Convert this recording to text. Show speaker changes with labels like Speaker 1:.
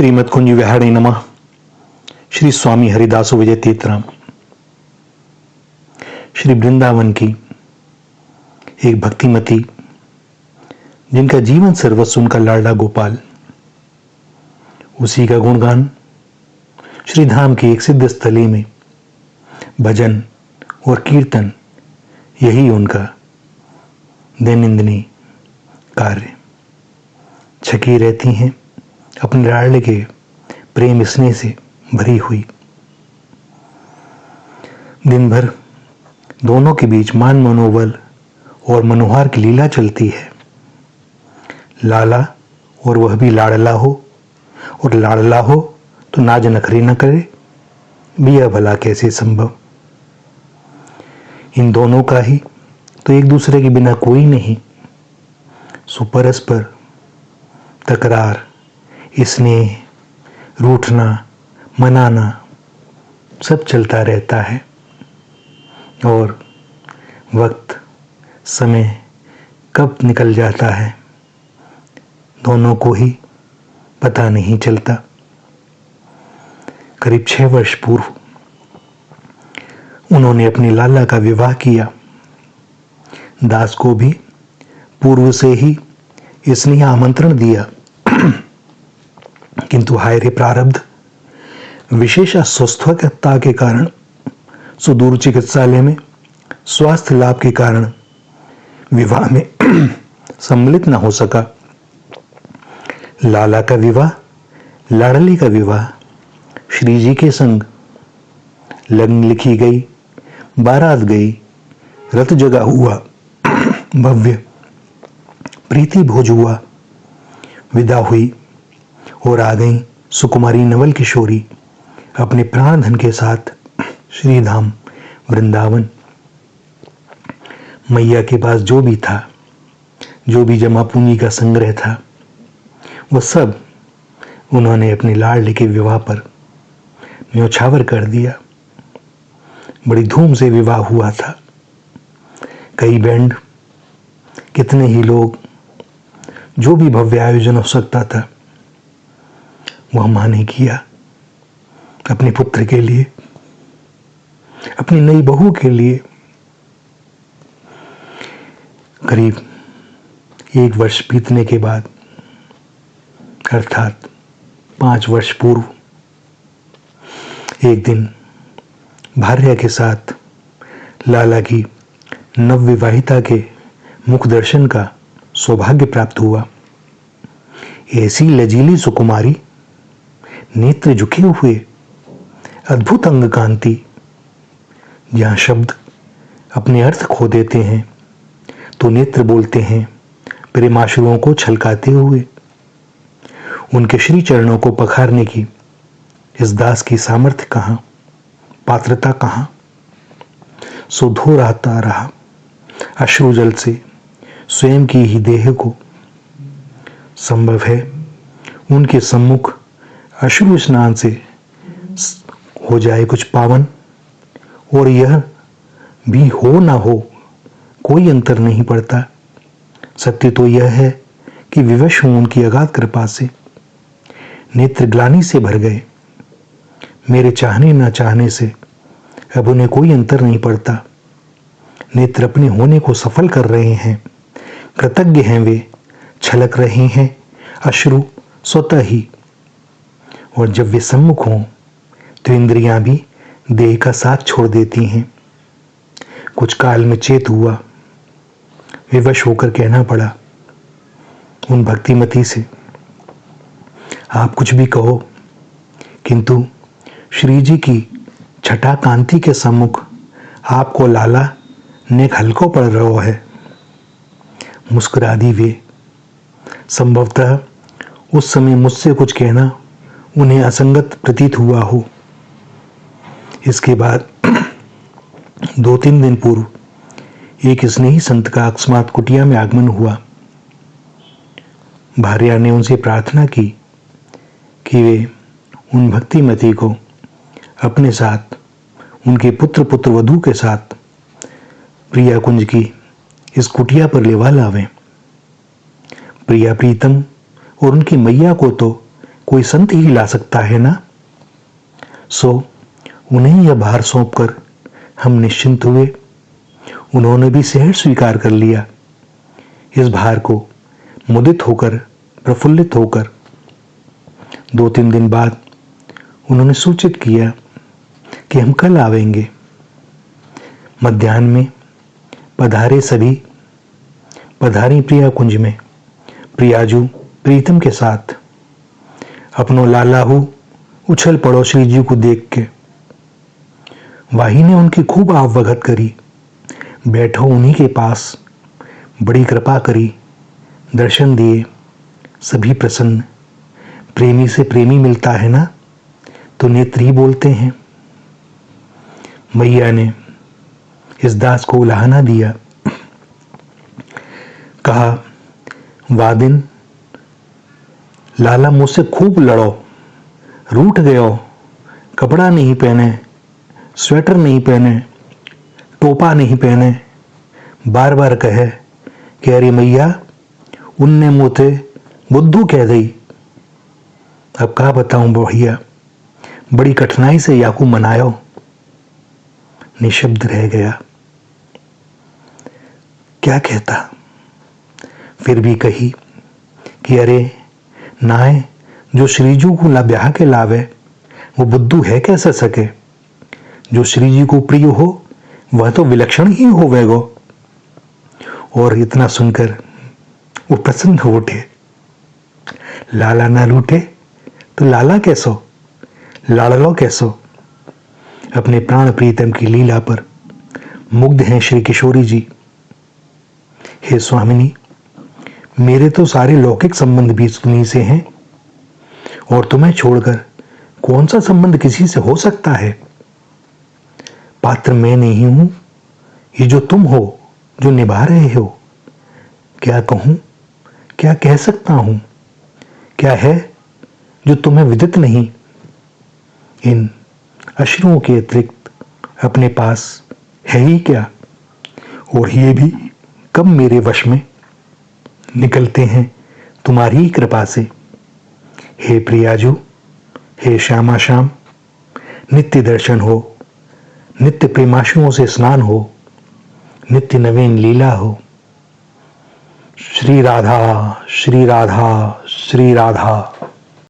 Speaker 1: श्रीमद कुंज विहारे नमः। श्री स्वामी हरिदास विजय तीर्थराम। श्री वृंदावन की एक भक्तिमती, जिनका जीवन सर्वस्व उनका लाडला गोपाल, उसी का गुणगान श्री धाम की एक सिद्ध स्थली में भजन और कीर्तन, यही उनका दैनंदिनी कार्य। छकी रहती हैं अपने लाडले के प्रेम स्नेह से भरी हुई। दिन भर दोनों के बीच मान मनोबल और मनोहार की लीला चलती है। लाला और वह भी लाडला हो, और लाडला हो तो नाज नखरी न करे, बिया भला कैसे संभव। इन दोनों का ही तो एक दूसरे के बिना कोई नहीं। सुपरस्पर तकरार, स्नेह, रूठना, मनाना सब चलता रहता है, और वक्त समय कब निकल जाता है दोनों को ही पता नहीं चलता। करीब 6 वर्ष पूर्व उन्होंने अपनी लाला का विवाह किया। दास को भी पूर्व से ही स्नेह आमंत्रण दिया, किंतु हाय रे प्रारब्ध, विशेष अस्वस्थता के कारण सुदूर चिकित्सालय में स्वास्थ्य लाभ के कारण विवाह में सम्मिलित न हो सका। लाला का विवाह, लाडली का विवाह श्री जी के संग। लग्न लिखी गई, बारात गई, रथ जगा हुआ, भव्य प्रीति भोज हुआ, विदा हुई और आ गई सुकुमारी नवल किशोरी अपने प्राण धन के साथ श्रीधाम वृंदावन। मैया के पास जो भी था, जो भी जमा पूंजी का संग्रह था, वो सब उन्होंने अपने लाडले के विवाह पर न्योछावर कर दिया। बड़ी धूम से विवाह हुआ था। कई बैंड, कितने ही लोग, जो भी भव्य आयोजन हो सकता था वह मां ने किया। अपने पुत्र के लिए, अपनी नई बहू के लिए। करीब 1 वर्ष बीतने के बाद, अर्थात 5 वर्ष पूर्व, एक दिन भार्या के साथ लाला की नवविवाहिता के मुख दर्शन का सौभाग्य प्राप्त हुआ। ऐसी लजीली सुकुमारी, नेत्र झुके हुए, अद्भुत अंग कांति, जहां शब्द अपने अर्थ खो देते हैं तो नेत्र बोलते हैं प्रेमाश्रुओं को छलकाते हुए। उनके श्री चरणों को पखारने की इस दास की सामर्थ्य कहां, पात्रता कहां। सो धो रहता रहा अश्रुजल से स्वयं की ही देह को। संभव है उनके सम्मुख अश्रु स्नान से हो जाए कुछ पावन, और यह भी हो ना हो, कोई अंतर नहीं पड़ता। सत्य तो यह है कि विवश हूं उनकी अगाध कृपा से। नेत्र ग्लानि से भर गए। मेरे चाहने ना चाहने से अब उन्हें कोई अंतर नहीं पड़ता। नेत्र अपने होने को सफल कर रहे हैं, कृतज्ञ हैं वे, छलक रहे हैं अश्रु स्वतः ही। और जब वे सम्मुख हों तो इंद्रियां भी देह का साथ छोड़ देती हैं। कुछ काल में चेत हुआ, विवश होकर कहना पड़ा उन भक्तिमती से, आप कुछ भी कहो, किंतु श्री जी की छठा कांति के सम्मुख आपको लाला नेक हल्को पड़ रहा है। मुस्कुरा दी वे। संभवतः उस समय मुझसे कुछ कहना उन्हें असंगत प्रतीत हुआ हो। इसके बाद 2-3 दिन पूर्व एक स्नेही संत का अकस्मात कुटिया में आगमन हुआ। भार्या ने उनसे प्रार्थना की कि वे उन भक्तिमती को अपने साथ, उनके पुत्र वधू के साथ प्रिया कुंज की इस कुटिया पर लेवा लावें। प्रिया प्रीतम और उनकी मैया को तो कोई संत ही ला सकता है ना। सो उन्हें यह भार सौंपकर हम निश्चिंत हुए। उन्होंने भी शहर स्वीकार कर लिया। इस भार को मुदित होकर, प्रफुल्लित होकर 2-3 दिन बाद उन्होंने सूचित किया कि हम कल आवेंगे। मध्याह्न में पधारे सभी। पधारी प्रिया कुंज में प्रियाजू प्रीतम के साथ। अपनो लालाहू उछल पड़ो श्री जी को देख के। वाही ने उनकी खूब आवभगत करी। बैठो उन्हीं के पास। बड़ी कृपा करी। दर्शन दिए। सभी प्रसन्न। प्रेमी से प्रेमी मिलता है ना तो नेत्र ही बोलते हैं। मैया ने इस दास को उलाहना दिया। कहा, वादिन लाला मुझसे खूब लड़ो, रूठ गयो, कपड़ा नहीं पहने, स्वेटर नहीं पहने, टोपा नहीं पहने, बार बार कहे कि अरे मैया उनने मोते बुद्धू कह गई। अब क्या बताऊं भैया, बड़ी कठिनाई से याकू मनायो। निशब्द रह गया। क्या कहता। फिर भी कही कि अरे नाय, जो श्रीजू को ला ब्याह के लावे वो बुद्धू है कैसे सके। जो श्री जी को प्रिय हो वह तो विलक्षण ही होवेगो। और इतना सुनकर वो प्रसन्न हो उठे। लाला ना रूठे तो लाला कैसो, लाड़लो कैसो। अपने प्राण प्रीतम की लीला पर मुग्ध हैं श्री किशोरी जी। हे स्वामिनी, मेरे तो सारे लौकिक संबंध भी तुम्हीं से हैं और तुम्हें छोड़कर कौन सा संबंध किसी से हो सकता है। पात्र मैं नहीं हूं, ये जो तुम हो, जो निभा रहे हो। क्या कहूं, क्या कह सकता हूं, क्या है जो तुम्हें विदित नहीं। इन अश्रुओं के अतिरिक्त अपने पास है ही क्या, और ये भी कब मेरे वश में निकलते हैं तुम्हारी ही कृपा से। हे प्रियाजू, हे श्यामा श्याम, नित्य दर्शन हो, नित्य प्रेमाशुओं से स्नान हो, नित्य नवीन लीला हो। श्री राधा, श्री राधा, श्री राधा।